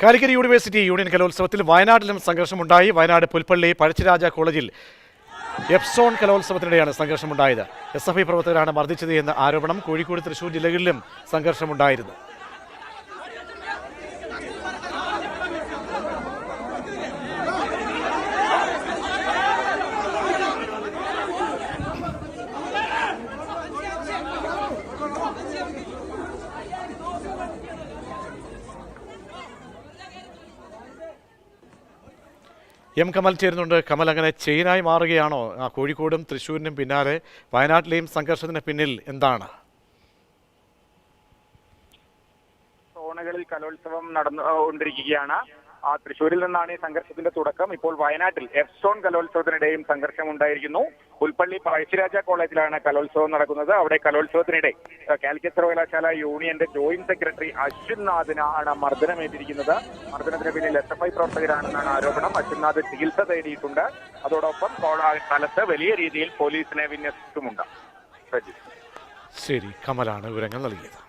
Calicut university union കലോത്സവത്തിൽ വയനാട്ടിലും സംഘർഷമുണ്ടായി. വയനാട് പുൽപ്പള്ളി പഴശ്ശിരാജ കോളേജിൽ എപ്സോൺ കലോത്സവത്തിനിടെയാണ് സംഘർഷമുണ്ടായത്. SFI പ്രവർത്തകരാണ് മർദ്ദിച്ചത് എന്ന ആരോപണം. കോഴിക്കോട്, തൃശൂർ ജില്ലകളിലും സംഘർഷമുണ്ടായിരുന്നു. കമൽ ചേരുന്നുണ്ട്. കമൽ, അങ്ങനെ ചെയിനായി മാറുകയാണോ? കോഴിക്കോടും തൃശ്ശൂരിനും പിന്നാലെ വയനാട്ടിലെയും സംഘർഷത്തിന് പിന്നിൽ എന്താണ്? സോണുകളിൽ കലോത്സവം നടന്നുകൊണ്ടിരിക്കുകയാണ്. തൃശ്ശൂരിൽ നിന്നാണ് ഈ സംഘർഷത്തിന്റെ തുടക്കം. ഇപ്പോൾ വയനാട്ടിൽ എപ്സോൺ കലോത്സവത്തിനിടെയും സംഘർഷമുണ്ടായിരിക്കുന്നു. പുൽപ്പള്ളി പഴശ്ശിരാജ കോളേജിലാണ് കലോത്സവം നടക്കുന്നത്. അവിടെ കലോത്സവത്തിനിടെ കാലിക്കറ്റ് സർവകലാശാല യൂണിയന്റെ ജോയിന്റ് സെക്രട്ടറി അശ്വിൻനാഥിനാണ് മർദ്ദനമേറ്റിരിക്കുന്നത്. മർദ്ദനത്തിന് പിന്നിൽ SFI പ്രവർത്തകരാണെന്നാണ് ആരോപണം. അശ്വിൻനാഥ് ചികിത്സ തേടിയിട്ടുണ്ട്. അതോടൊപ്പം സ്ഥലത്ത് വലിയ രീതിയിൽ പോലീസിനെ വിന്യസിച്ചുമുണ്ട്. ശരി, കമലാണ് വിവരങ്ങൾ നൽകിയത്.